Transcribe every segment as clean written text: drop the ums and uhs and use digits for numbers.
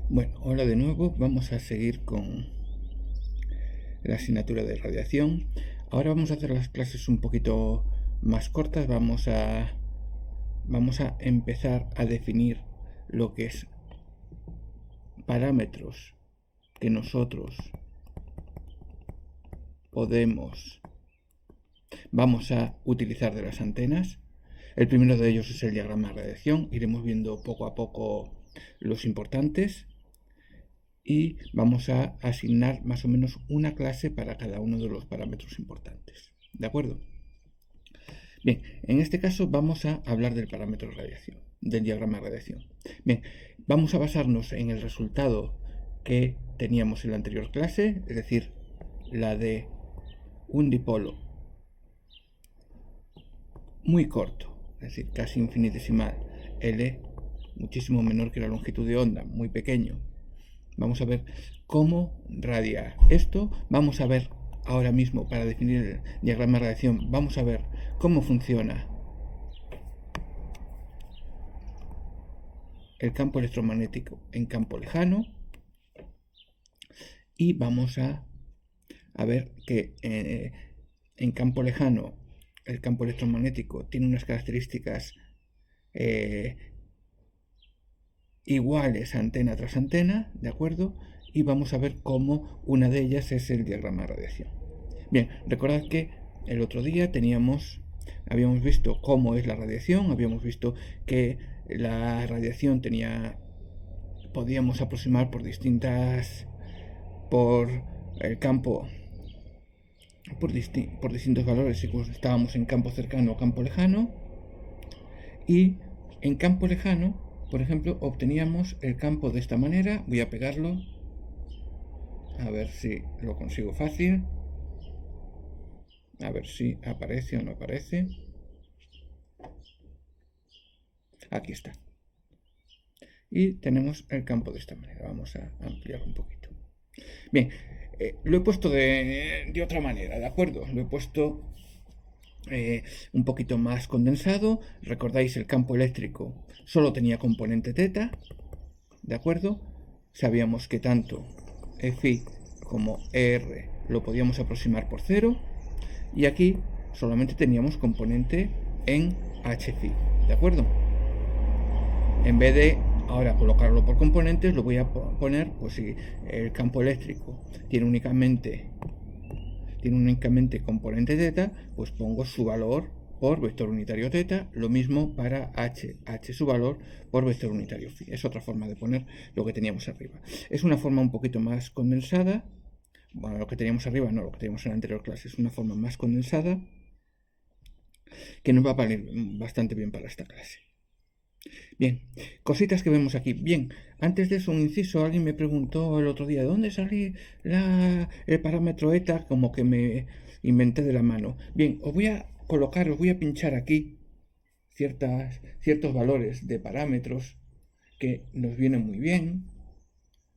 Bueno, hola de nuevo, vamos a seguir con la asignatura de radiación. Ahora vamos a hacer las clases un poquito más cortas, vamos a empezar a definir lo que es parámetros que nosotros vamos a utilizar de las antenas. El primero de ellos es el diagrama de radiación, iremos viendo poco a poco los importantes. Y vamos a asignar más o menos una clase para cada uno de los parámetros importantes. ¿De acuerdo? Bien, en este caso vamos a hablar del parámetro de radiación, del diagrama de radiación. Bien, vamos a basarnos en el resultado que teníamos en la anterior clase, es decir, la de un dipolo muy corto, es decir, casi infinitesimal, L, muchísimo menor que la longitud de onda, muy pequeño. Vamos a ver cómo radia esto. Vamos a ver ahora mismo, para definir el diagrama de radiación, vamos a ver cómo funciona el campo electromagnético en campo lejano. Y vamos a ver que en campo lejano el campo electromagnético tiene unas características iguales antena tras antena, ¿de acuerdo? Y vamos a ver cómo una de ellas es el diagrama de radiación. Bien, recordad que el otro día habíamos visto cómo es la radiación, habíamos visto que la radiación podíamos aproximar por el campo, por distintos valores, si estábamos en campo cercano o campo lejano. Y en campo lejano, por ejemplo, obteníamos el campo de esta manera. Voy a pegarlo, a ver si lo consigo fácil. A ver si aparece o no aparece. Aquí está. Y tenemos el campo de esta manera. Vamos a ampliar un poquito. Bien, lo he puesto de otra manera, ¿de acuerdo? Lo he puesto un poquito más condensado. Recordáis, el campo eléctrico solo tenía componente teta, ¿de acuerdo? Sabíamos que tanto Fi como R lo podíamos aproximar por cero. Y aquí solamente teníamos componente en Hφ, ¿de acuerdo? En vez de ahora colocarlo por componentes, lo voy a poner, pues si el campo eléctrico tiene únicamente componente teta, pues pongo su valor por vector unitario teta, lo mismo para h su valor por vector unitario phi. Es otra forma de poner lo que teníamos arriba. Es una forma un poquito más condensada. Bueno, lo que teníamos arriba no, lo que teníamos en la anterior clase es una forma más condensada que nos va a valer bastante bien para esta clase. Bien, cositas que vemos aquí. Bien, antes de eso, un inciso, alguien me preguntó el otro día, ¿de dónde sale el parámetro eta? Como que me inventé de la mano. Bien, os voy a pinchar aquí ciertos valores de parámetros que nos vienen muy bien.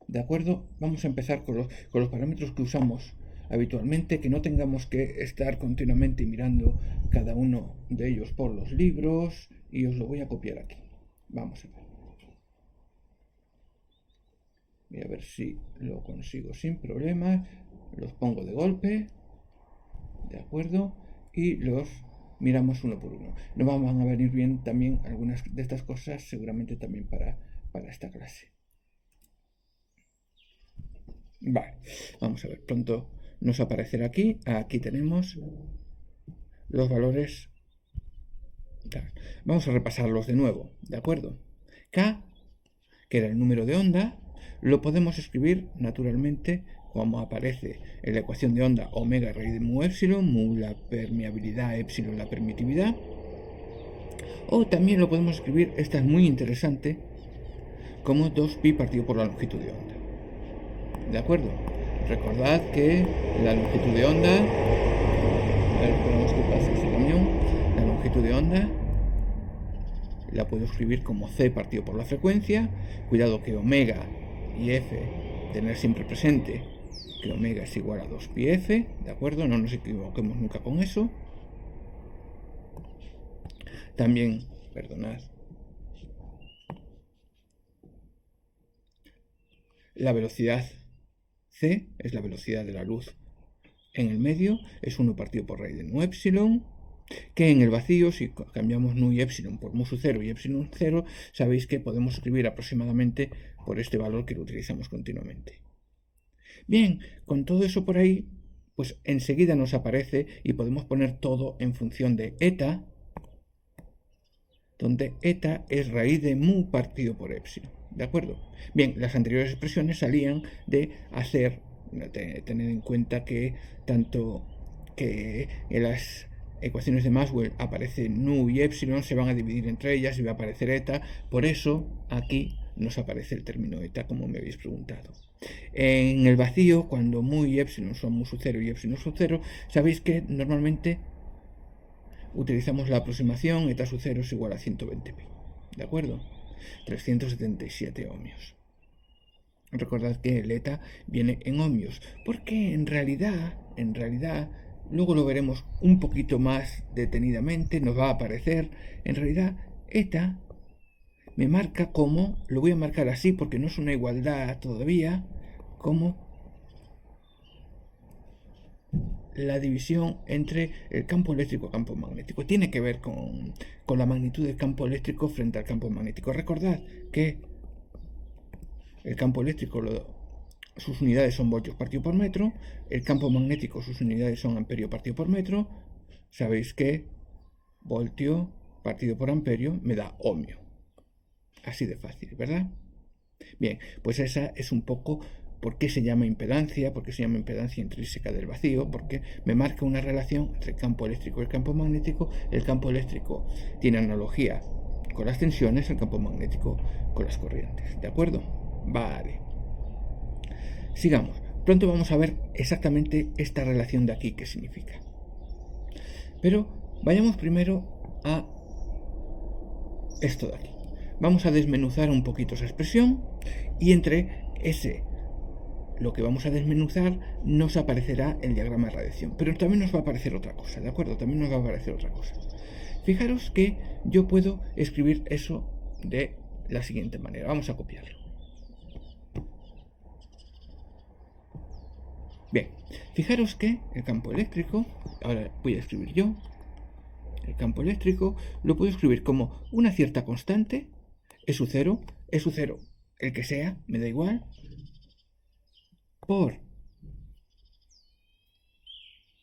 ¿De acuerdo? Vamos a empezar con los parámetros que usamos habitualmente, que no tengamos que estar continuamente mirando cada uno de ellos por los libros, y os lo voy a copiar aquí. Vamos a ver. Voy a ver si lo consigo sin problemas. Los pongo de golpe. ¿De acuerdo? Y los miramos uno por uno. Nos van a venir bien también algunas de estas cosas, seguramente también para esta clase. Vale, vamos a ver, pronto nos aparecerá aquí. Aquí tenemos los valores. Vamos a repasarlos de nuevo, ¿de acuerdo? K, que era el número de onda, lo podemos escribir naturalmente como aparece en la ecuación de onda: omega raíz de mu épsilon, mu la permeabilidad, épsilon la permitividad. O también lo podemos escribir, esta es muy interesante, como 2pi partido por la longitud de onda. ¿De acuerdo? Recordad que la longitud de onda, a ver, esperamos que pase ese camión, la longitud de onda la puedo escribir como c partido por la frecuencia. Cuidado que omega y f, tener siempre presente que omega es igual a 2πf, ¿de acuerdo? No nos equivoquemos nunca con eso. También, perdonad, la velocidad c es la velocidad de la luz en el medio, es 1 partido por raíz de nu epsilon, que en el vacío, si cambiamos nu y epsilon por mu sub 0 y epsilon 0, sabéis que podemos escribir aproximadamente por este valor que lo utilizamos continuamente. Bien, con todo eso por ahí, pues enseguida nos aparece y podemos poner todo en función de eta, donde eta es raíz de mu partido por epsilon. ¿De acuerdo? Bien, las anteriores expresiones salían de hacer, tener en cuenta que tanto que en las ecuaciones de Maxwell aparece nu y epsilon, se van a dividir entre ellas y va a aparecer eta, por eso aquí nos aparece el término eta, como me habéis preguntado. En el vacío, cuando mu y epsilon son mu sub 0 y epsilon sub 0, sabéis que normalmente utilizamos la aproximación eta sub 0 es igual a 120 pi, ¿de acuerdo? 377 ohmios. Recordad que el eta viene en ohmios, porque en realidad, luego lo veremos un poquito más detenidamente, nos va a aparecer, en realidad, eta me marca como, lo voy a marcar así porque no es una igualdad todavía, como la división entre el campo eléctrico y el campo magnético. Tiene que ver con la magnitud del campo eléctrico frente al campo magnético. Recordad que el campo eléctrico, sus unidades son voltios partido por metro, el campo magnético, sus unidades son amperio partido por metro. Sabéis que voltio partido por amperio me da ohmio. Así de fácil, ¿verdad? Bien, pues esa es un poco por qué se llama impedancia, porque se llama impedancia intrínseca del vacío, porque me marca una relación entre el campo eléctrico y el campo magnético. El campo eléctrico tiene analogía con las tensiones, el campo magnético con las corrientes, ¿de acuerdo? Vale. Sigamos. Pronto vamos a ver exactamente esta relación de aquí, qué significa. Pero vayamos primero a esto de aquí. Vamos a desmenuzar un poquito esa expresión y entre lo que vamos a desmenuzar nos aparecerá el diagrama de radiación. Pero también nos va a aparecer otra cosa, ¿de acuerdo? También nos va a aparecer otra cosa. Fijaros que yo puedo escribir eso de la siguiente manera. Vamos a copiarlo. Bien, fijaros que el campo eléctrico, ahora voy a escribir yo, el campo eléctrico lo puedo escribir como una cierta constante, E sub 0, el que sea, me da igual, por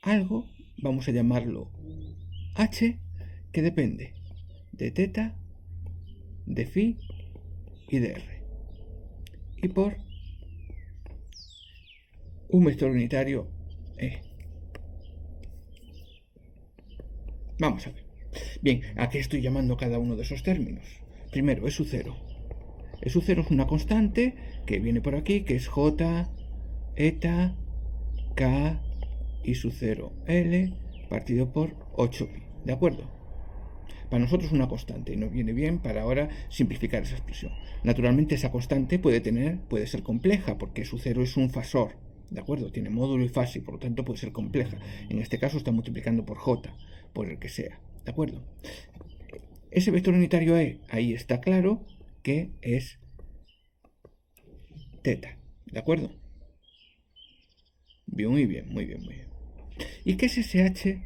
algo, vamos a llamarlo H, que depende de teta, de phi y de r. Y por un vector unitario E. Vamos a ver. Bien, ¿a qué estoy llamando cada uno de esos términos? Primero, E sub 0. E sub 0 es una constante que viene por aquí, que es J, eta, K, I sub 0, L, partido por 8pi. ¿De acuerdo? Para nosotros es una constante y nos viene bien para ahora simplificar esa expresión. Naturalmente esa constante puede ser compleja porque E sub 0 es un fasor. ¿De acuerdo? Tiene módulo y fase y por lo tanto puede ser compleja. En este caso está multiplicando por J, por el que sea. ¿De acuerdo? Ese vector unitario E, ahí está claro que es teta. ¿De acuerdo? Bien, muy bien, muy bien, muy bien. ¿Y qué es ese H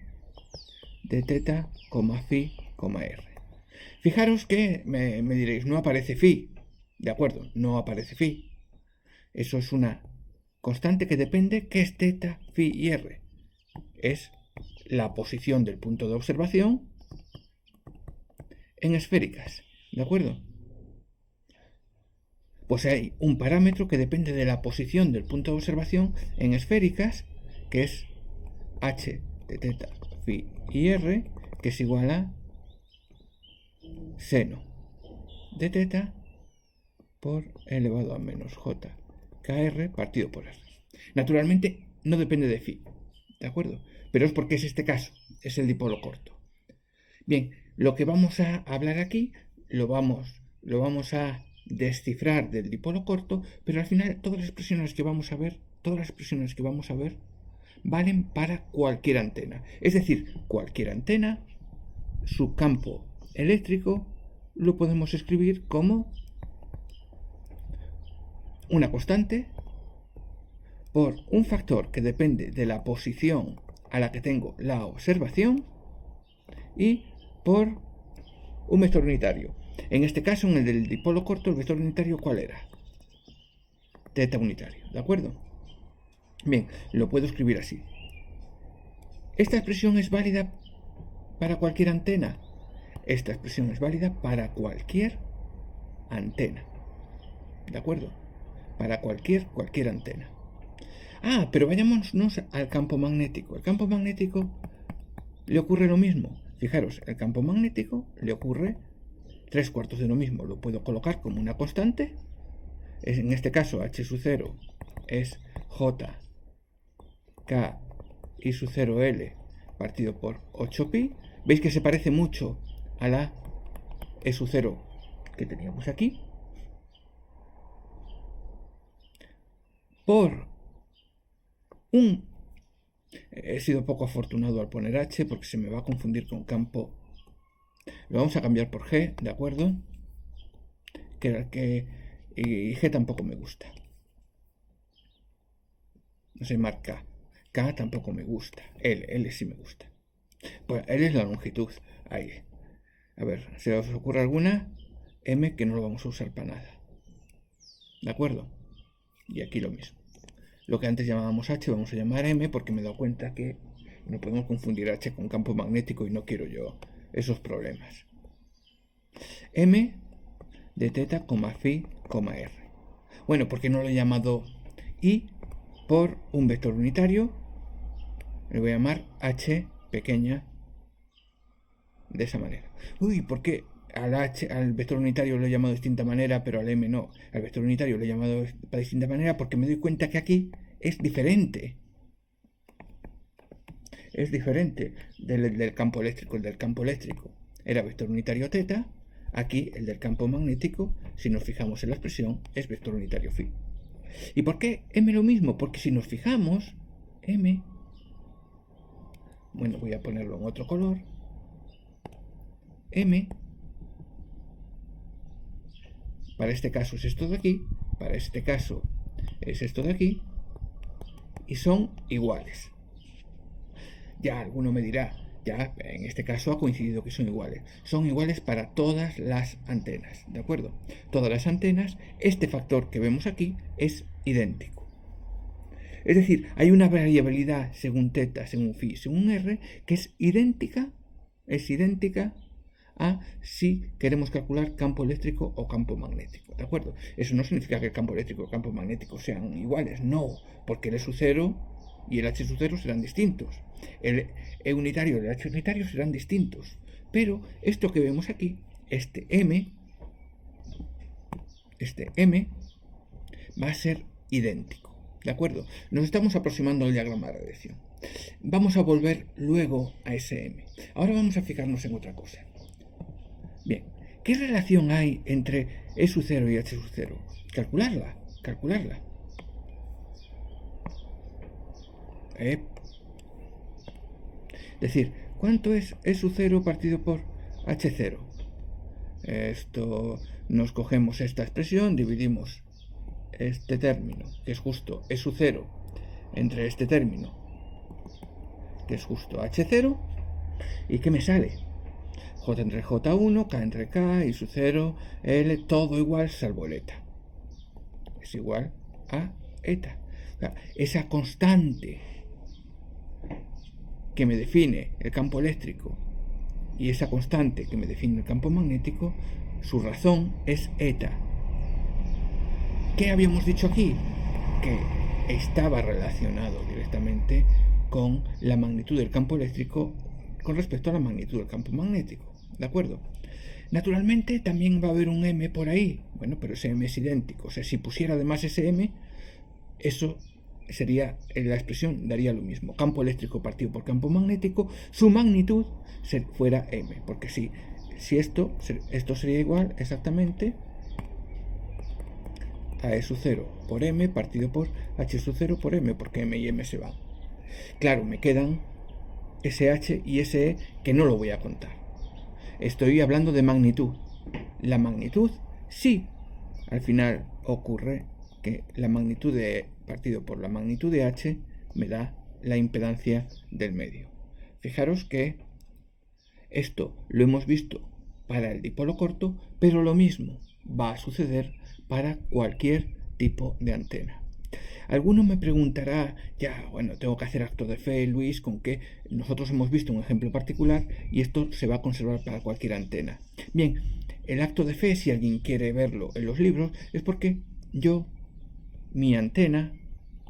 de teta, phi, r? Fijaros que me diréis, no aparece phi. ¿De acuerdo? No aparece phi. Eso es una constante que depende, ¿qué es teta, phi y r? Es la posición del punto de observación en esféricas, ¿de acuerdo? Pues hay un parámetro que depende de la posición del punto de observación en esféricas, que es h de teta, phi y r, que es igual a seno de teta por elevado a menos j kr partido por r. Naturalmente no depende de phi, ¿de acuerdo? Pero es porque es este caso, es el dipolo corto. Bien, lo que vamos a hablar aquí lo vamos a descifrar del dipolo corto, pero al final todas las expresiones que vamos a ver, valen para cualquier antena. Es decir, cualquier antena, su campo eléctrico lo podemos escribir como una constante por un factor que depende de la posición a la que tengo la observación y por un vector unitario. En este caso, en el del dipolo corto, el vector unitario, ¿cuál era? Teta unitario, ¿de acuerdo? Bien, lo puedo escribir así. Esta expresión es válida para cualquier antena. Esta expresión es válida para cualquier antena. ¿De acuerdo? Para cualquier antena. Ah, pero vayámonos al campo magnético. El campo magnético le ocurre lo mismo. Fijaros, el campo magnético le ocurre 3/4 de lo mismo. Lo puedo colocar como una constante. En este caso, H sub 0 es J K I sub 0L partido por 8pi. ¿Veis que se parece mucho a la E sub 0 que teníamos aquí? He sido poco afortunado al poner H porque se me va a confundir con campo. Lo vamos a cambiar por G, ¿de acuerdo? Y G tampoco me gusta. No sé, marca. K tampoco me gusta. L sí me gusta. Pues L es la longitud. Ahí. A ver, ¿se os ocurre alguna? M, que no lo vamos a usar para nada. ¿De acuerdo? Y aquí lo mismo. Lo que antes llamábamos H vamos a llamar M porque me he dado cuenta que no podemos confundir H con campo magnético y no quiero yo esos problemas. M de teta, phi, r. Bueno, ¿por qué no lo he llamado I por un vector unitario? Le voy a llamar H pequeña de esa manera. Uy, ¿por qué al vector unitario lo he llamado de distinta manera, pero al M no? Al vector unitario lo he llamado de distinta manera porque me doy cuenta que aquí es diferente. Es diferente del campo eléctrico. El del campo eléctrico era vector unitario teta. Aquí el del campo magnético, si nos fijamos en la expresión, es vector unitario phi. ¿Y por qué M lo mismo? Porque si nos fijamos, M, bueno, voy a ponerlo en otro color, M, para este caso es esto de aquí, para este caso es esto de aquí, y son iguales. Ya alguno me dirá, ya en este caso ha coincidido que son iguales. Son iguales para todas las antenas, ¿de acuerdo? Todas las antenas, este factor que vemos aquí es idéntico. Es decir, hay una variabilidad según teta, según phi, según r, que es idéntica a si queremos calcular campo eléctrico o campo magnético, ¿de acuerdo? Eso no significa que el campo eléctrico y el campo magnético sean iguales, no, porque el E sub 0 y el H sub 0 serán distintos. El E unitario y el H unitario serán distintos. Pero esto que vemos aquí, este M va a ser idéntico. ¿De acuerdo? Nos estamos aproximando al diagrama de radiación. Vamos a volver luego a ese M. Ahora vamos a fijarnos en otra cosa. Bien, ¿qué relación hay entre E sub 0 y H sub 0? Calcularla. Es decir, ¿cuánto es E sub 0 partido por H0? Esto, nos cogemos esta expresión, dividimos este término, que es justo E sub 0, entre este término, que es justo H0, ¿y qué me sale? J entre J1, K entre K, I sub 0, L, todo igual salvo el eta. Es igual a eta. O sea, esa constante que me define el campo eléctrico y esa constante que me define el campo magnético, su razón es eta. ¿Qué habíamos dicho aquí? Que estaba relacionado directamente con la magnitud del campo eléctrico con respecto a la magnitud del campo magnético. ¿De acuerdo? Naturalmente también va a haber un M por ahí. Bueno, pero ese M es idéntico. O sea, si pusiera además ese M, eso sería, la expresión daría lo mismo. Campo eléctrico partido por campo magnético, su magnitud fuera M. Porque si esto sería igual exactamente a E sub 0 por M partido por H sub 0 por M, porque M y M se van. Claro, me quedan ese H y ese E que no lo voy a contar. Estoy hablando de magnitud. La magnitud sí, al final ocurre que la magnitud de E partido por la magnitud de H me da la impedancia del medio. Fijaros que esto lo hemos visto para el dipolo corto, pero lo mismo va a suceder para cualquier tipo de antena. Alguno me preguntará, ya, bueno, tengo que hacer acto de fe, Luis, con que nosotros hemos visto un ejemplo particular y esto se va a conservar para cualquier antena. Bien, el acto de fe, si alguien quiere verlo en los libros, es porque mi antena,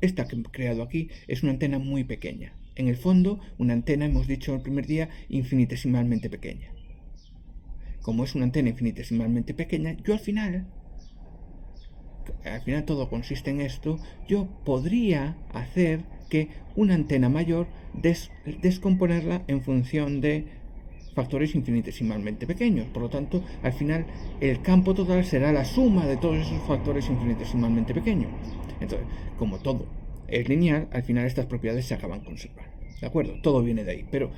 esta que he creado aquí, es una antena muy pequeña. En el fondo, una antena, hemos dicho el primer día, infinitesimalmente pequeña. Como es una antena infinitesimalmente pequeña, yo al final todo consiste en esto, yo podría hacer que una antena mayor descomponerla en función de factores infinitesimalmente pequeños. Por lo tanto, al final el campo total será la suma de todos esos factores infinitesimalmente pequeños. Entonces, como todo es lineal, al final estas propiedades se acaban conservando. ¿De acuerdo? Todo viene de ahí. Pero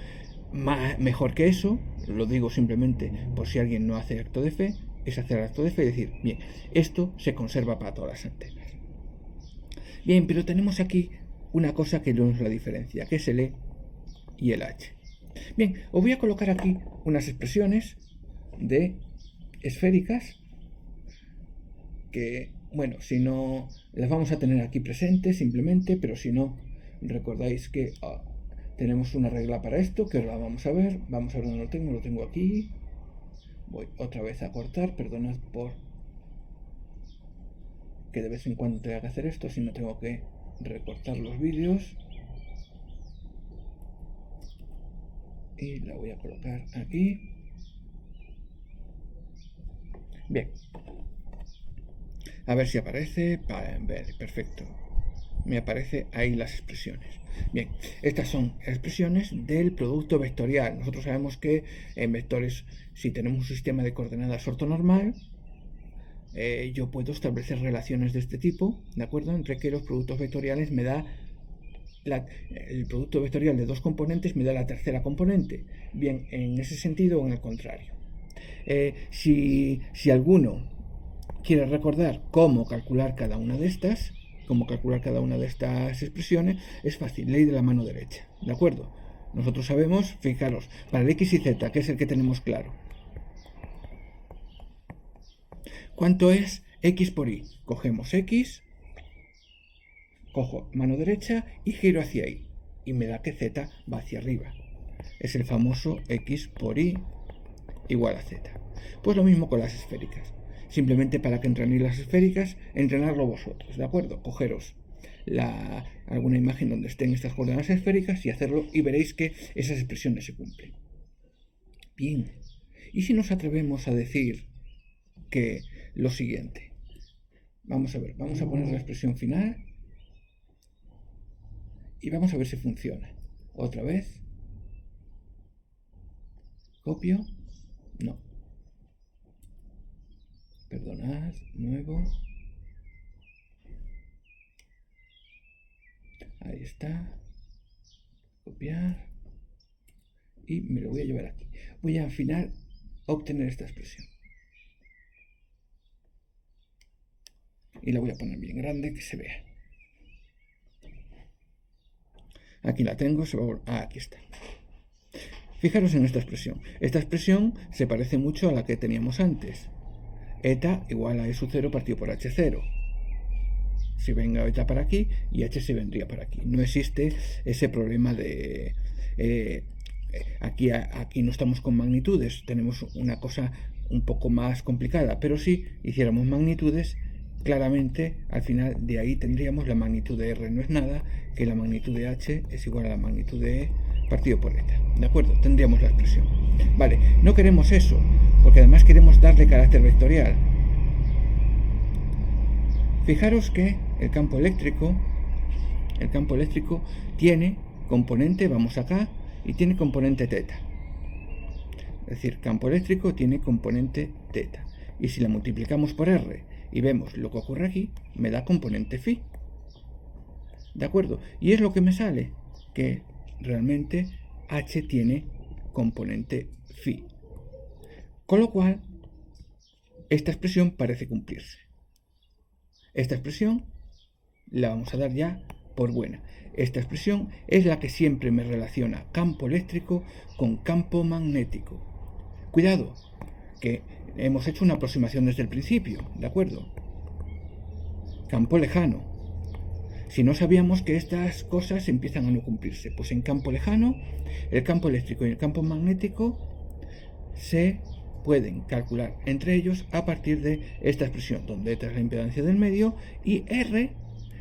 mejor que eso, lo digo simplemente por si alguien no hace acto de fe, es hacer acto de fe y decir, bien, esto se conserva para todas las antenas. Bien, pero tenemos aquí una cosa que no es la diferencia, que es el E y el H. Bien, os voy a colocar aquí unas expresiones de esféricas que, bueno, si no, las vamos a tener aquí presentes simplemente, pero si no, recordáis que tenemos una regla para esto, que ahora la vamos a ver. Vamos a ver dónde lo tengo aquí. Voy otra vez a cortar, perdonad por que de vez en cuando tenga que hacer esto, si no tengo que recortar los vídeos. Y la voy a colocar aquí. Bien. A ver si aparece. Vale, perfecto. Me aparece ahí las expresiones. Bien, estas son expresiones del producto vectorial. Nosotros sabemos que en vectores, si tenemos un sistema de coordenadas ortonormal, yo puedo establecer relaciones de este tipo, ¿de acuerdo? Entre que los productos vectoriales me da el producto vectorial de dos componentes me da la tercera componente. Bien, en ese sentido o en el contrario. Si alguno quiere recordar cómo calcular cada una de estas expresiones, es fácil, ley de la mano derecha, ¿de acuerdo? Nosotros sabemos, fijaros, para el x y z, que es el que tenemos claro, ¿cuánto es x por y? Cogemos x, cojo mano derecha y giro hacia y, y me da que z va hacia arriba. Es el famoso x por y igual a z. Pues lo mismo con las esféricas. Simplemente para que entrenéis las esféricas, entrenarlo vosotros, ¿de acuerdo? Cogeros alguna imagen donde estén estas coordenadas esféricas y hacerlo y veréis que esas expresiones se cumplen. Bien, ¿y si nos atrevemos a decir que lo siguiente? Vamos a ver, vamos a poner la expresión final y vamos a ver si funciona. Otra vez. Copio. No. Perdonad, nuevo. Ahí está. Copiar. Y me lo voy a llevar aquí. Voy a al final obtener esta expresión. Y la voy a poner bien grande que se vea. Aquí la tengo, aquí está. Fijaros en esta expresión. Esta expresión se parece mucho a la que teníamos antes. Eta igual a E sub 0 partido por H0. Si venga eta para aquí y H se vendría para aquí. No existe ese problema de... aquí no estamos con magnitudes, tenemos una cosa un poco más complicada, pero si hiciéramos magnitudes, claramente al final de ahí tendríamos la magnitud de R no es nada, que la magnitud de H es igual a la magnitud de E partido por eta. ¿De acuerdo? Tendríamos la expresión. Vale, no queremos eso, porque además queremos darle carácter vectorial. Fijaros que el campo eléctrico tiene componente, vamos acá, y tiene componente teta. Es decir, campo eléctrico tiene componente teta. Y si la multiplicamos por R y vemos lo que ocurre aquí, me da componente phi. ¿De acuerdo? Y es lo que me sale, que realmente H tiene componente phi. Con lo cual, esta expresión parece cumplirse. Esta expresión la vamos a dar ya por buena. Esta expresión es la que siempre me relaciona campo eléctrico con campo magnético. Cuidado, que hemos hecho una aproximación desde el principio, ¿de acuerdo? Campo lejano. Si no sabíamos que estas cosas empiezan a no cumplirse, pues en campo lejano, el campo eléctrico y el campo magnético se pueden calcular entre ellos a partir de esta expresión, donde eta es la impedancia del medio y R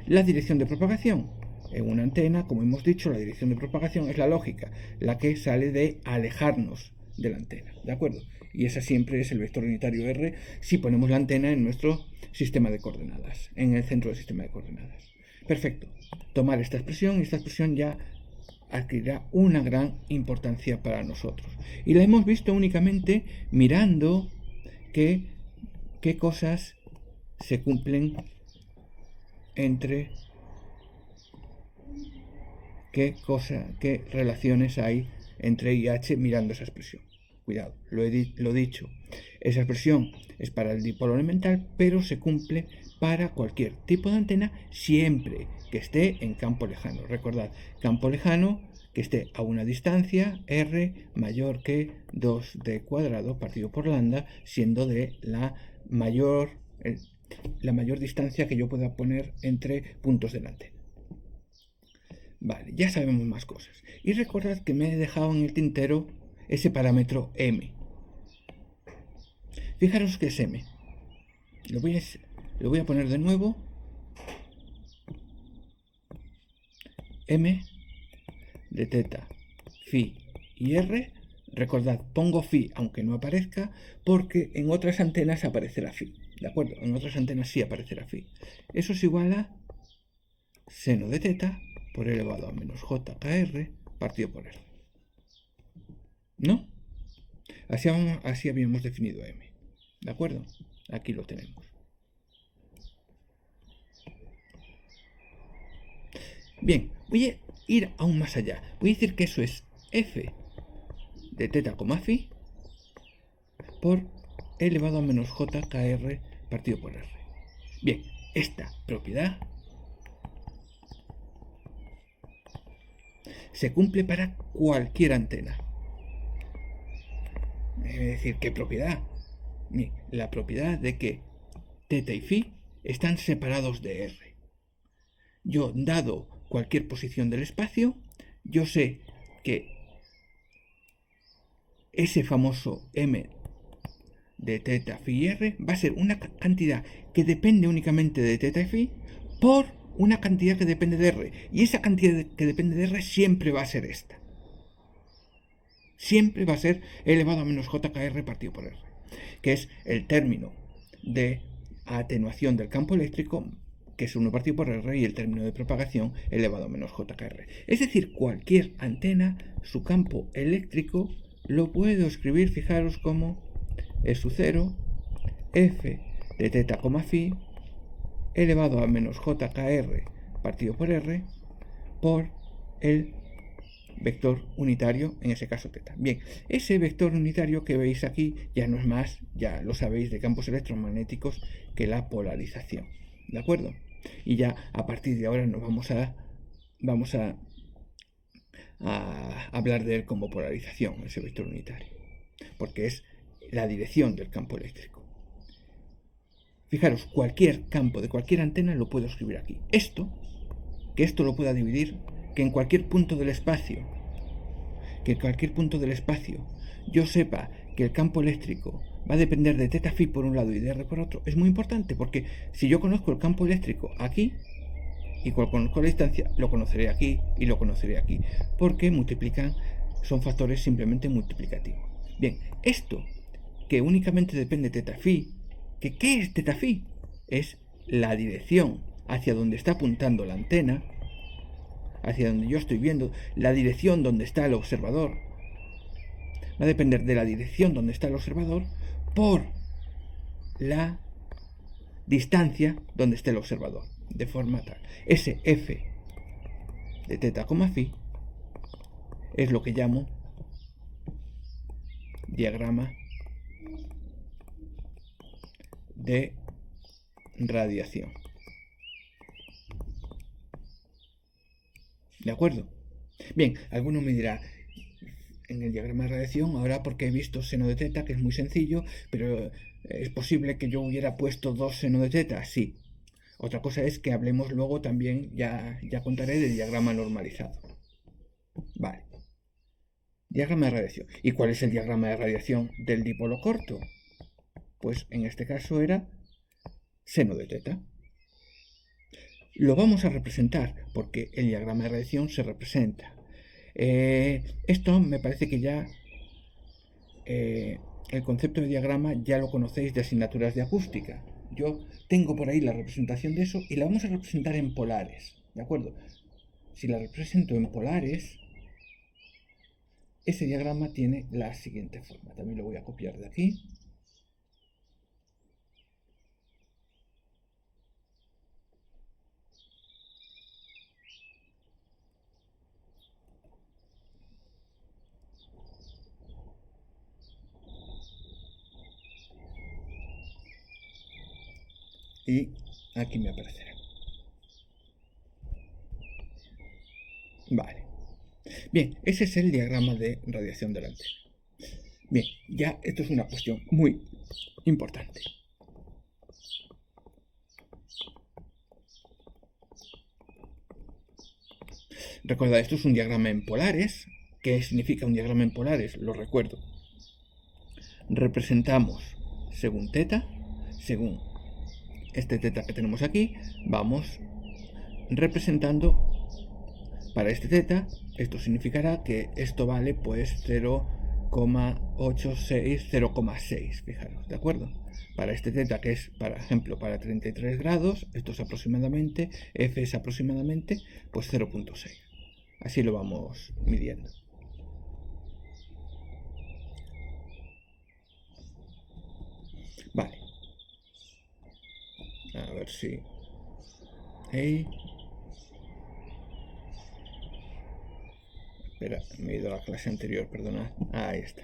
la dirección de propagación. En una antena, como hemos dicho, la dirección de propagación es la lógica, la que sale de alejarnos de la antena, ¿de acuerdo? Y esa siempre es el vector unitario R si ponemos la antena en nuestro sistema de coordenadas, en el centro del sistema de coordenadas. Perfecto. Tomar esta expresión y esta expresión ya adquirirá una gran importancia para nosotros. Y la hemos visto únicamente mirando qué cosas se cumplen entre qué relaciones hay entre I y H mirando esa expresión. Cuidado, lo he dicho. Esa expresión es para el dipolo elemental, pero se cumple para cualquier tipo de antena siempre que esté en campo lejano. Recordad, campo lejano que esté a una distancia r mayor que 2d cuadrado partido por lambda, siendo de la mayor distancia que yo pueda poner entre puntos de la antena. Vale, ya sabemos más cosas. Y recordad que me he dejado en el tintero ese parámetro m. Fijaros que es m. Lo voy a poner de nuevo. M de teta, phi y r. Recordad, pongo phi aunque no aparezca, porque en otras antenas aparecerá phi. ¿De acuerdo? En otras antenas sí aparecerá phi. Eso es igual a seno de teta por elevado a menos jkr partido por r. ¿No? Así habíamos definido m. ¿De acuerdo? Aquí lo tenemos. Bien, voy a ir aún más allá. Voy a decir que eso es f de teta, phi por elevado a menos jkr partido por r. Bien, esta propiedad se cumple para cualquier antena. Es decir, ¿qué propiedad? Bien, la propiedad de que teta y phi están separados de r. Yo, dado cualquier posición del espacio, yo sé que ese famoso m de teta, phi y r va a ser una cantidad que depende únicamente de teta y phi por una cantidad que depende de r. Y esa cantidad que depende de r siempre va a ser esta. Siempre va a ser elevado a menos jkr partido por r, que es el término de atenuación del campo eléctrico, que es 1 partido por r, y el término de propagación elevado a menos jkr. Es decir, cualquier antena, su campo eléctrico lo puedo escribir, fijaros, como E sub 0, f de teta, phi, elevado a menos jkr partido por r, por el vector unitario, en ese caso teta. Bien, ese vector unitario que veis aquí ya no es más, ya lo sabéis, de campos electromagnéticos que la polarización. ¿De acuerdo? Y ya a partir de ahora nos vamos a hablar de él como polarización, ese vector unitario, porque es la dirección del campo eléctrico. Fijaros, cualquier campo de cualquier antena lo puedo escribir aquí. Que esto lo pueda dividir, que en cualquier punto del espacio, yo sepa que el campo eléctrico va a depender de teta phi por un lado y de r por otro, es muy importante, porque si yo conozco el campo eléctrico aquí y conozco la distancia, lo conoceré aquí y lo conoceré aquí, porque son factores simplemente multiplicativos. Bien, esto que únicamente depende de teta phi, ¿qué es teta phi? Es la dirección hacia donde está apuntando la antena, hacia donde yo estoy viendo, la dirección donde está el observador. Va a depender de la dirección donde está el observador por la distancia donde esté el observador, de forma tal. Ese f de teta, phi es lo que llamo diagrama de radiación. ¿De acuerdo? Bien, alguno me dirá, en el diagrama de radiación, ahora porque he visto seno de teta, que es muy sencillo, pero ¿es posible que yo hubiera puesto dos seno de teta? Sí. Otra cosa es que hablemos luego también, ya contaré del diagrama normalizado. Vale. Diagrama de radiación. ¿Y cuál es el diagrama de radiación del dipolo corto? Pues en este caso era seno de teta. Lo vamos a representar porque el diagrama de radiación se representa. Esto me parece que ya el concepto de diagrama ya lo conocéis de asignaturas de acústica. Yo tengo por ahí la representación de eso y la vamos a representar en polares, ¿de acuerdo? Si la represento en polares, ese diagrama tiene la siguiente forma. También lo voy a copiar de aquí. Y aquí me aparecerá. Vale. Bien, ese es el diagrama de radiación de la antena. Bien, ya esto es una cuestión muy importante. Recordad, esto es un diagrama en polares. ¿Qué significa un diagrama en polares? Lo recuerdo. Representamos según teta, según este teta que tenemos aquí, vamos representando para este teta. Esto significará que esto vale pues 0,86, 0,6, fijaros, ¿de acuerdo? Para este teta, que es, por ejemplo, para 33 grados, esto es aproximadamente, F es aproximadamente, pues 0,6. Así lo vamos midiendo. Vale. A ver si... Hey. Espera, me he ido a la clase anterior, perdona. Ahí está.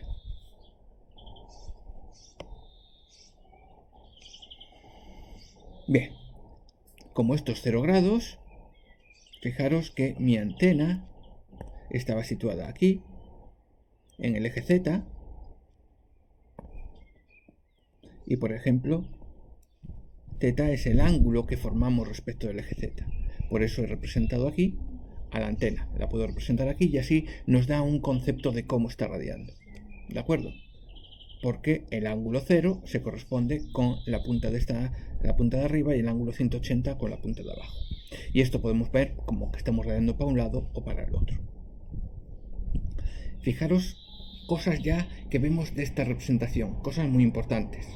Bien. Como esto es 0 grados, fijaros que mi antena estaba situada aquí, en el eje Z, y por ejemplo, θ es el ángulo que formamos respecto del eje Z. Por eso he representado aquí a la antena. La puedo representar aquí y así nos da un concepto de cómo está radiando. ¿De acuerdo? Porque el ángulo 0 se corresponde con la punta de arriba y el ángulo 180 con la punta de abajo. Y esto podemos ver como que estamos radiando para un lado o para el otro. Fijaros cosas ya que vemos de esta representación, cosas muy importantes.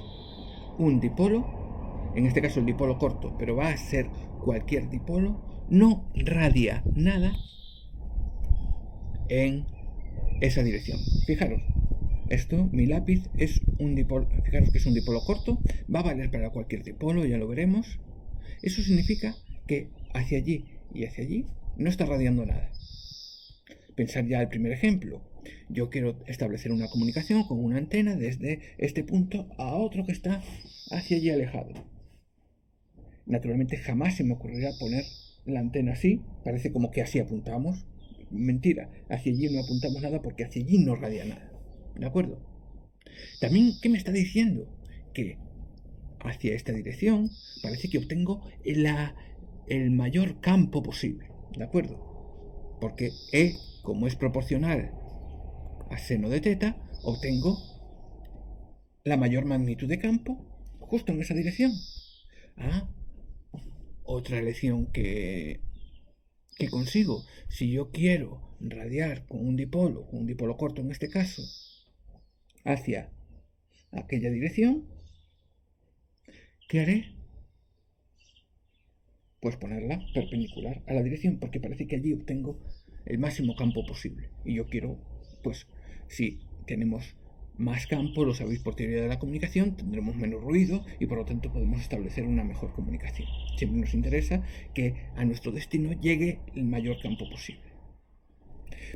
Un dipolo, en este caso el dipolo corto, pero va a ser cualquier dipolo, no radia nada en esa dirección. Fijaros, esto, mi lápiz, es un dipolo, fijaros que es un dipolo corto, va a valer para cualquier dipolo, ya lo veremos. Eso significa que hacia allí y hacia allí no está radiando nada. Pensar ya el primer ejemplo. Yo quiero establecer una comunicación con una antena desde este punto a otro que está hacia allí alejado. Naturalmente jamás se me ocurrirá poner la antena así, parece como que así apuntamos. Mentira, hacia allí no apuntamos nada porque hacia allí no radia nada. ¿De acuerdo? También, ¿qué me está diciendo? Que hacia esta dirección parece que obtengo el mayor campo posible. ¿De acuerdo? Porque E, como es proporcional a seno de teta, obtengo la mayor magnitud de campo justo en esa dirección. Ah, otra lección que consigo. Si yo quiero radiar con un dipolo corto en este caso, hacia aquella dirección, ¿qué haré? Pues ponerla perpendicular a la dirección, porque parece que allí obtengo el máximo campo posible. Y yo quiero, pues, si tenemos más campo, lo sabéis por teoría de la comunicación, tendremos menos ruido y por lo tanto podemos establecer una mejor comunicación. Siempre nos interesa que a nuestro destino llegue el mayor campo posible.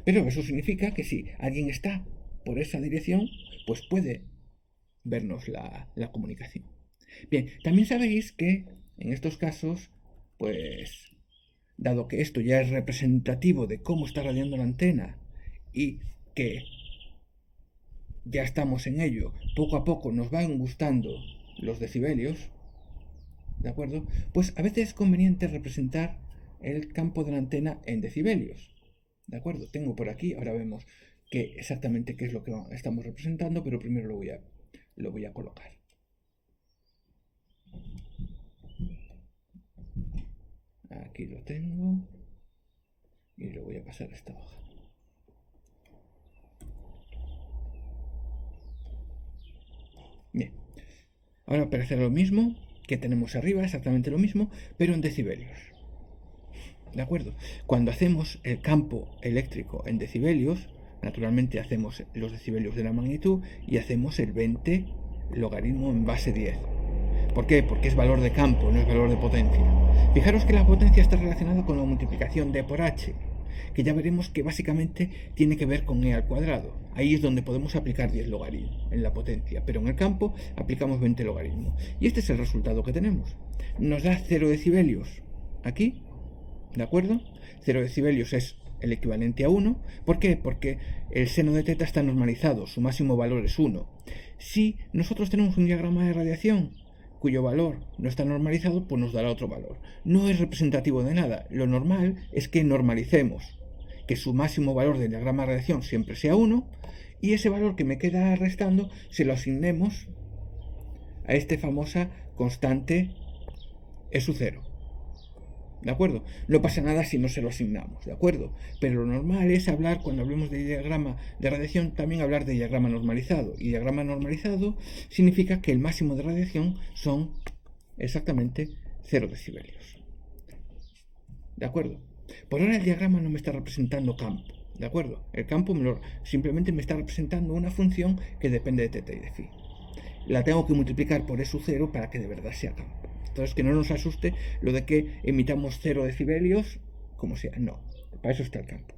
Pero eso significa que si alguien está por esa dirección, pues puede vernos la comunicación. Bien, también sabéis que en estos casos, pues dado que esto ya es representativo de cómo está radiando la antena y que ya estamos en ello, poco a poco nos van gustando los decibelios, ¿de acuerdo? Pues a veces es conveniente representar el campo de la antena en decibelios, ¿de acuerdo? Tengo por aquí, ahora vemos exactamente qué es lo que estamos representando, pero primero lo voy a colocar. Aquí lo tengo y lo voy a pasar a esta hoja. Bien, ahora aparecerá lo mismo que tenemos arriba, exactamente lo mismo, pero en decibelios. ¿De acuerdo? Cuando hacemos el campo eléctrico en decibelios, naturalmente hacemos los decibelios de la magnitud y hacemos el 20 logaritmo en base 10. ¿Por qué? Porque es valor de campo, no es valor de potencia. Fijaros que la potencia está relacionada con la multiplicación de por h, que ya veremos que básicamente tiene que ver con e al cuadrado. Ahí es donde podemos aplicar 10 logaritmos en la potencia, pero en el campo aplicamos 20 logaritmos. Y este es el resultado que tenemos. Nos da 0 decibelios aquí, ¿de acuerdo? 0 decibelios es el equivalente a 1. ¿Por qué? Porque el seno de teta está normalizado, su máximo valor es 1. Si nosotros tenemos un diagrama de radiación cuyo valor no está normalizado, pues nos dará otro valor. No es representativo de nada. Lo normal es que normalicemos, que su máximo valor del diagrama de radiación siempre sea 1, y ese valor que me queda restando se lo asignemos a esta famosa constante E sub 0. ¿De acuerdo? No pasa nada si no se lo asignamos, ¿de acuerdo? Pero lo normal es hablar, cuando hablemos de diagrama de radiación, también hablar de diagrama normalizado. Y diagrama normalizado significa que el máximo de radiación son exactamente 0 decibelios. ¿De acuerdo? Por ahora el diagrama no me está representando campo, ¿de acuerdo? El campo simplemente me está representando una función que depende de teta y de phi. La tengo que multiplicar por E sub 0 para que de verdad sea campo. Entonces, que no nos asuste lo de que emitamos 0 decibelios, como sea. No, para eso está el campo.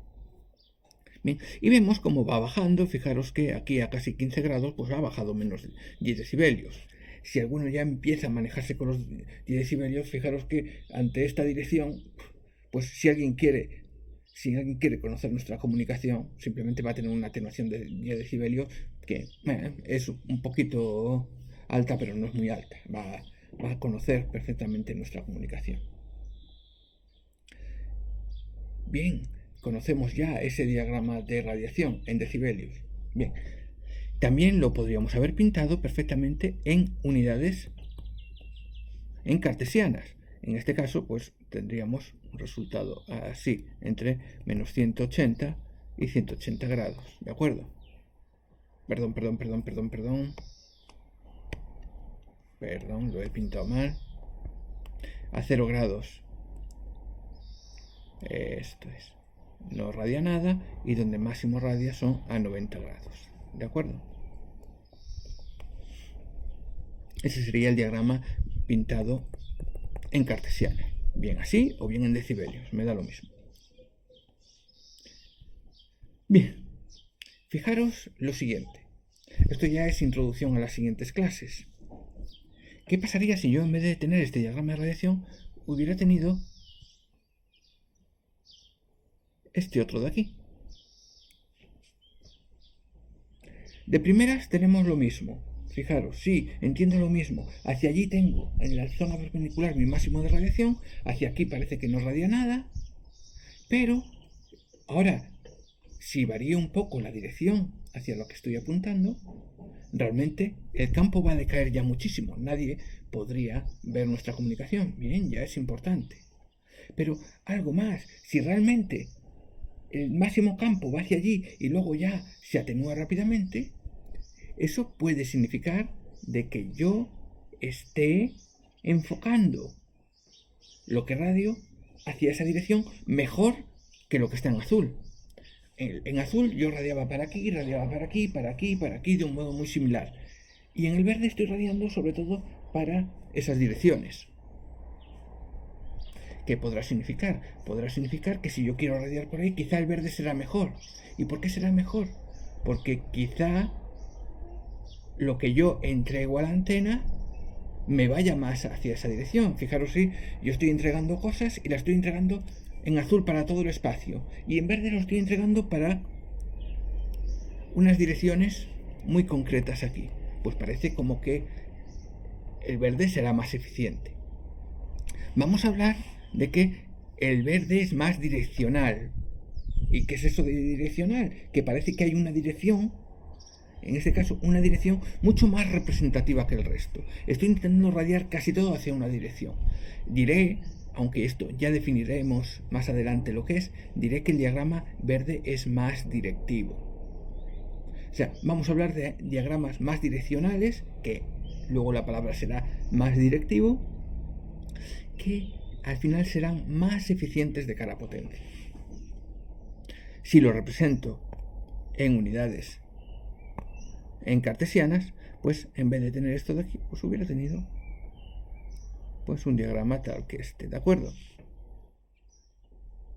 Bien, y vemos cómo va bajando. Fijaros que aquí a casi 15 grados, pues ha bajado menos 10 decibelios. Si alguno ya empieza a manejarse con los 10 decibelios, fijaros que ante esta dirección, pues si alguien quiere conocer nuestra comunicación, simplemente va a tener una atenuación de 10 decibelios que es un poquito alta, pero no es muy alta. Va a conocer perfectamente nuestra comunicación. Bien, conocemos ya ese diagrama de radiación en decibelios. Bien, también lo podríamos haber pintado perfectamente en unidades en cartesianas. En este caso, pues tendríamos un resultado así, entre menos 180 y 180 grados, ¿de acuerdo? Perdón, lo he pintado mal. A 0 grados, esto es, no radia nada, y donde máximo radia son a 90 grados, ¿de acuerdo? Ese sería el diagrama pintado en cartesiana, bien así o bien en decibelios, me da lo mismo. Bien, fijaros lo siguiente. Esto ya es introducción a las siguientes clases. ¿Qué pasaría si yo, en vez de tener este diagrama de radiación, hubiera tenido este otro de aquí? De primeras tenemos lo mismo. Fijaros, sí, entiendo lo mismo. Hacia allí tengo, en la zona perpendicular, mi máximo de radiación. Hacia aquí parece que no radia nada. Pero, ahora, si varía un poco la dirección hacia lo que estoy apuntando, realmente el campo va a decaer ya muchísimo. Nadie podría ver nuestra comunicación. Bien, ya es importante. Pero algo más, si realmente el máximo campo va hacia allí y luego ya se atenúa rápidamente, eso puede significar de que yo esté enfocando lo que radio hacia esa dirección mejor que lo que está en azul. En azul yo radiaba para aquí, para aquí, de un modo muy similar. Y en el verde estoy radiando sobre todo para esas direcciones. ¿Qué podrá significar? Podrá significar que si yo quiero radiar por ahí, quizá el verde será mejor. ¿Y por qué será mejor? Porque quizá lo que yo entrego a la antena me vaya más hacia esa dirección. Fijaros, si yo estoy entregando cosas y las estoy entregando en azul para todo el espacio y en verde lo estoy entregando para unas direcciones muy concretas aquí. Pues parece como que el verde será más eficiente. Vamos a hablar de que el verde es más direccional. ¿Y qué es eso de direccional? Que parece que hay una dirección, en este caso una dirección mucho más representativa que el resto. Estoy intentando radiar casi todo hacia una dirección. Diré, aunque esto ya definiremos más adelante lo que es, diré que el diagrama verde es más directivo. O sea, vamos a hablar de diagramas más direccionales, que luego la palabra será más directivo, que al final serán más eficientes de cara a potencia. Si lo represento en unidades en cartesianas, pues en vez de tener esto de aquí, pues hubiera tenido pues un diagrama tal que este, ¿de acuerdo?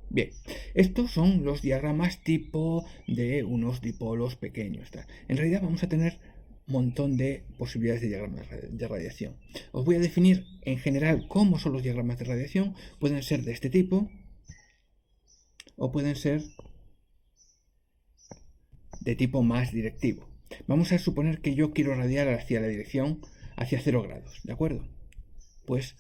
Bien, estos son los diagramas tipo de unos dipolos pequeños. En realidad vamos a tener un montón de posibilidades de diagramas de radiación. Os voy a definir en general cómo son los diagramas de radiación. Pueden ser de este tipo o pueden ser de tipo más directivo. Vamos a suponer que yo quiero radiar hacia la dirección hacia 0 grados, ¿de acuerdo? Pues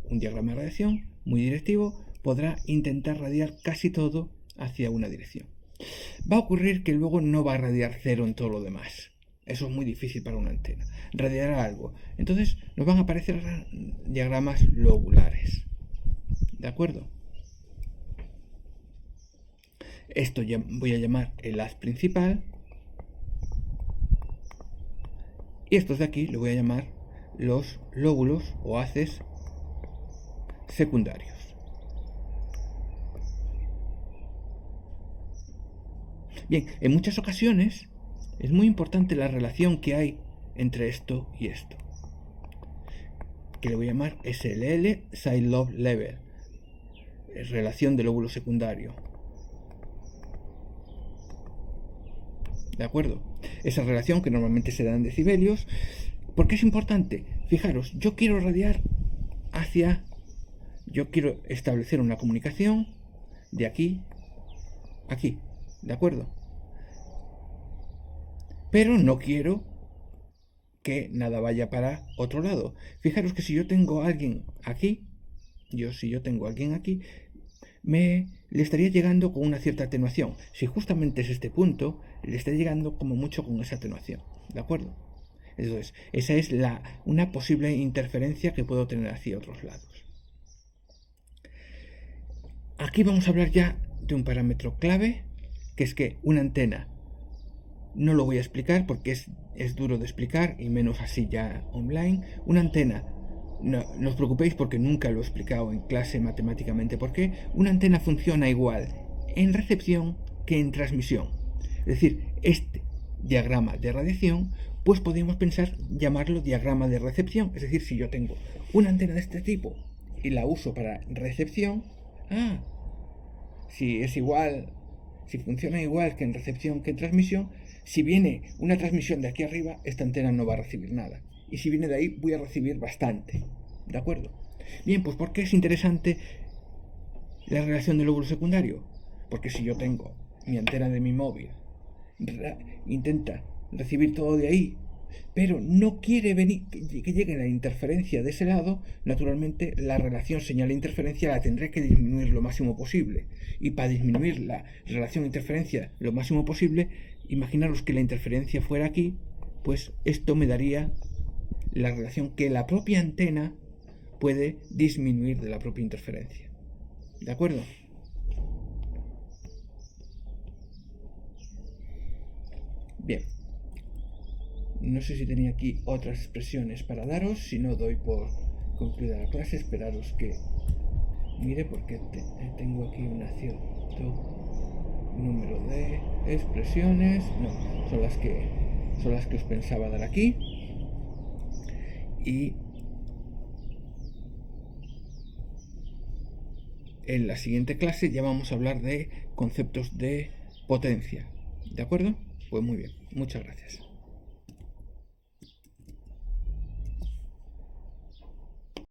un diagrama de radiación muy directivo podrá intentar radiar casi todo hacia una dirección. Va a ocurrir que luego no va a radiar 0 en todo lo demás. Eso es muy difícil para una antena. Radiará algo. Entonces nos van a aparecer diagramas lobulares. ¿De acuerdo? Esto ya voy a llamar el haz principal. Y estos de aquí lo voy a llamar los lóbulos o haces secundarios. Bien, en muchas ocasiones es muy importante la relación que hay entre esto y esto, que le voy a llamar SLL, Side Lobe Level, relación de lóbulo secundario. ¿De acuerdo? Esa relación que normalmente se da en decibelios. ¿Por qué es importante? Fijaros, yo quiero radiar hacia... Yo quiero establecer una comunicación de aquí a aquí. ¿De acuerdo? Pero no quiero que nada vaya para otro lado. Fijaros que si yo tengo a alguien aquí, si yo tengo a alguien aquí, le estaría llegando con una cierta atenuación. Si justamente es este punto, le estaría llegando como mucho con esa atenuación. ¿De acuerdo? Entonces, esa es una posible interferencia que puedo tener hacia otros lados. Aquí vamos a hablar ya de un parámetro clave, que es que una antena, no lo voy a explicar porque es duro de explicar y menos así ya online, una antena, no os preocupéis porque nunca lo he explicado en clase matemáticamente por qué, una antena funciona igual en recepción que en transmisión. Es decir, este diagrama de radiación, pues podemos pensar llamarlo diagrama de recepción. Es decir, si yo tengo una antena de este tipo y la uso para recepción, si es igual, si funciona igual que en recepción que en transmisión, si viene una transmisión de aquí arriba, esta antena no va a recibir nada. Y si viene de ahí, voy a recibir bastante. ¿De acuerdo? Bien, pues ¿por qué es interesante la relación del lóbulo secundario? Porque si yo tengo mi antena de mi móvil, intenta recibir todo de ahí, pero no quiere venir que llegue la interferencia de ese lado, naturalmente la relación señal-interferencia la tendré que disminuir lo máximo posible. Y para disminuir la relación interferencia lo máximo posible, imaginaros que la interferencia fuera aquí, pues esto me daría la relación que la propia antena puede disminuir de la propia interferencia. ¿De acuerdo? Bien. No sé si tenía aquí otras expresiones para daros, si no doy por concluida la clase, esperaros que mire porque tengo aquí un cierto número de expresiones, no, son las que os pensaba dar aquí. Y en la siguiente clase ya vamos a hablar de conceptos de potencia, ¿de acuerdo? Pues muy bien, muchas gracias.